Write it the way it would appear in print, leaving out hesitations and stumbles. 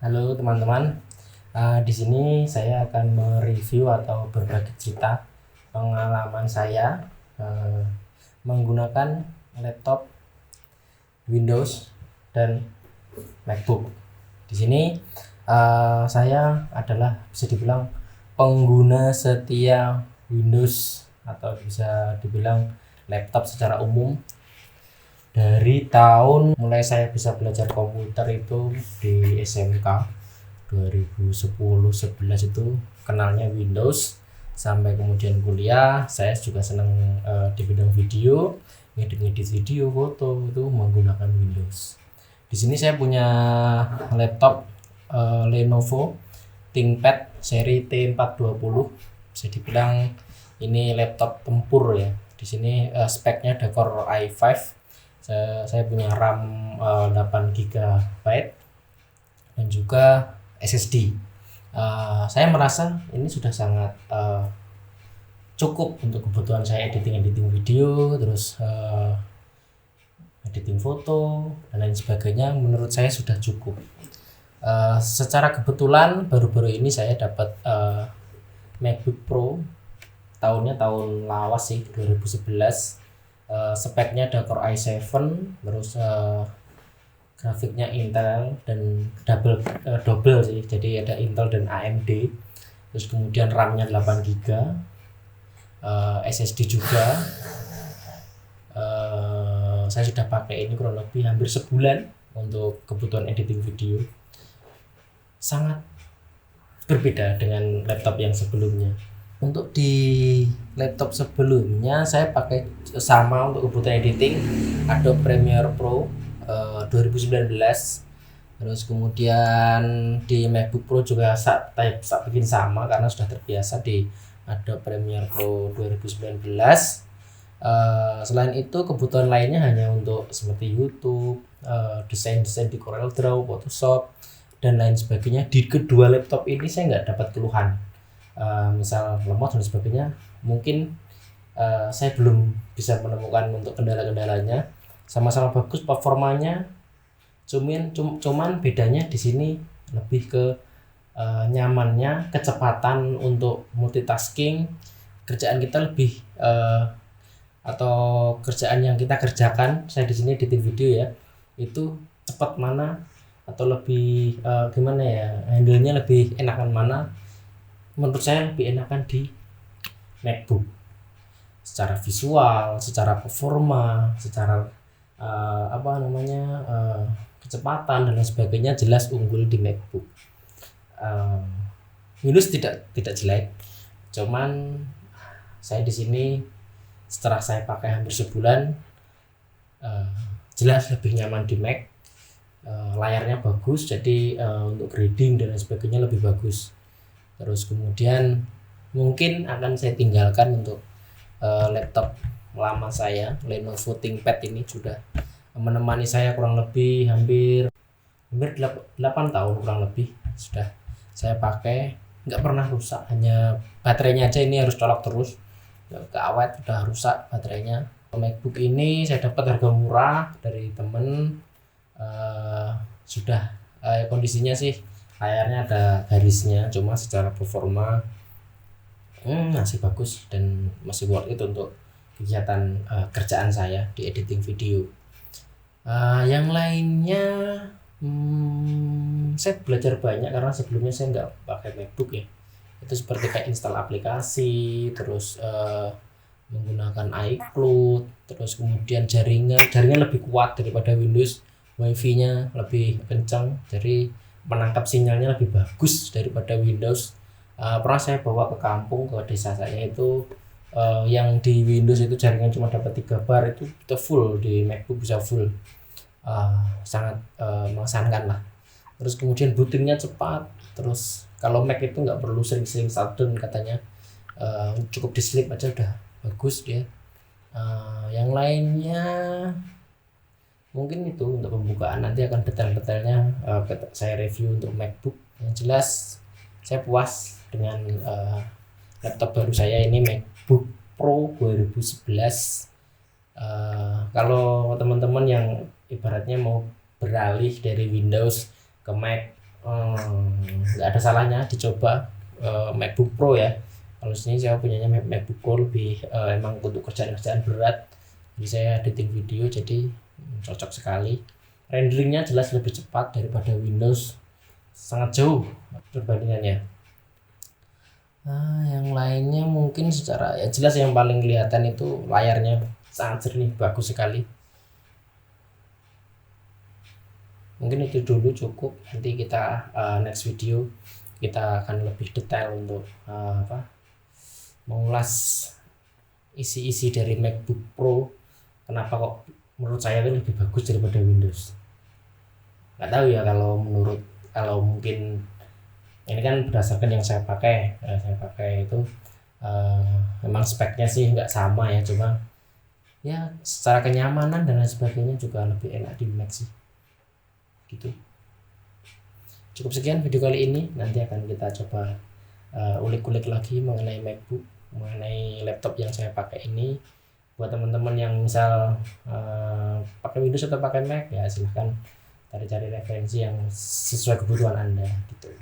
Halo teman-teman, di sini saya akan mereview atau berbagi cerita pengalaman saya eh, menggunakan laptop Windows dan MacBook. Di sini saya adalah bisa dibilang pengguna setia Windows atau bisa dibilang laptop secara umum dari tahun mulai saya bisa belajar komputer itu di SMK 2010-11 itu kenalnya Windows, sampai kemudian kuliah saya juga senang di bidang video, ngedit video, foto itu menggunakan Windows. Di sini saya punya laptop Lenovo ThinkPad seri T420, bisa dibilang ini laptop tempur ya. Di sini speknya ada Core i5. Saya punya RAM 8 GB dan juga SSD. Saya merasa ini sudah sangat cukup untuk kebutuhan saya editing video, terus editing foto dan lain sebagainya. Menurut saya sudah cukup. Secara kebetulan baru-baru ini saya dapat MacBook Pro, tahun lawas sih, 2011. Speknya ada Core i7, terus grafiknya Intel dan double sih, jadi ada Intel dan AMD. Terus kemudian RAM-nya 8 GB, SSD juga. Saya sudah pakai ini kurang lebih hampir sebulan untuk kebutuhan editing video. Sangat berbeda dengan laptop yang sebelumnya. Untuk di laptop sebelumnya saya pakai sama untuk kebutuhan editing Adobe Premiere Pro 2019. Terus kemudian di MacBook Pro juga bikin sama karena sudah terbiasa di Adobe Premiere Pro 2019. Selain itu kebutuhan lainnya hanya untuk seperti YouTube, desain di Corel Draw, Photoshop dan lain sebagainya. Di kedua laptop ini saya nggak dapat keluhan, misal lemot dan sebagainya. Mungkin saya belum bisa menemukan untuk kendala-kendalanya. Sama-sama bagus performanya, cuman bedanya di sini lebih ke nyamannya, kecepatan untuk multitasking, kerjaan kita lebih atau kerjaan yang kita kerjakan, saya di sini editing video ya, itu cepat mana atau lebih gimana ya, handle-nya lebih enakan mana. Menurut saya lebih enakan di MacBook, secara visual, secara performa, secara kecepatan dan lain sebagainya jelas unggul di MacBook. Windows tidak jelek, cuman saya di sini setelah saya pakai hampir sebulan, jelas lebih nyaman di Mac. Layarnya bagus, jadi untuk grading dan lain sebagainya lebih bagus. Terus kemudian mungkin akan saya tinggalkan untuk laptop lama saya, Lenovo ThinkPad ini sudah menemani saya kurang lebih hampir 8 tahun kurang lebih sudah saya pakai, nggak pernah rusak. Hanya baterainya aja ini harus colok terus, nggak awet, udah rusak baterainya. MacBook ini saya dapat harga murah dari temen. Sudah kondisinya sih layarnya ada garisnya, cuma secara performa masih bagus dan masih worth it untuk kegiatan kerjaan saya di editing video. Yang lainnya saya belajar banyak karena sebelumnya saya nggak pakai MacBook ya. Itu seperti kayak install aplikasi, terus menggunakan iCloud, terus kemudian jaringan lebih kuat daripada Windows, WiFi-nya lebih kencang, jadi menangkap sinyalnya lebih bagus daripada Windows. Pernah saya bawa ke kampung, ke desa saya itu, yang di Windows itu jaringan cuma dapat 3 bar, itu kita full, di MacBook bisa full. Sangat mengesankan lah. Terus kemudian bootingnya cepat. Terus kalau Mac itu nggak perlu sering-sering shutdown katanya, cukup di sleep aja udah bagus dia. Yang lainnya mungkin itu untuk pembukaan, nanti akan detail-detailnya saya review untuk MacBook. Yang jelas saya puas dengan laptop baru saya ini, MacBook Pro 2011. Kalau teman-teman yang ibaratnya mau beralih dari Windows ke Mac, nggak ada salahnya dicoba MacBook Pro ya. Kalau sini saya punyanya MacBook Pro, lebih emang untuk kerjaan-kerjaan berat, jadi saya editing video, jadi cocok sekali. Renderingnya jelas lebih cepat daripada Windows, sangat jauh perbandingannya. Yang lainnya mungkin secara ya jelas yang paling kelihatan itu layarnya sangat jernih, bagus sekali. Mungkin itu dulu cukup, nanti kita next video kita akan lebih detail untuk mengulas isi-isi dari MacBook Pro, kenapa kok menurut saya itu lebih bagus daripada Windows. Nggak tahu ya kalau mungkin ini kan berdasarkan yang saya pakai. Saya pakai itu memang speknya sih nggak sama ya, cuma ya secara kenyamanan dan lain sebagainya juga lebih enak di Mac sih gitu. Cukup sekian video kali ini, nanti akan kita coba ulik-ulik lagi mengenai MacBook, mengenai laptop yang saya pakai ini. Buat teman-teman yang misal pakai Windows atau pakai Mac, ya silahkan cari-cari referensi yang sesuai kebutuhan Anda gitu.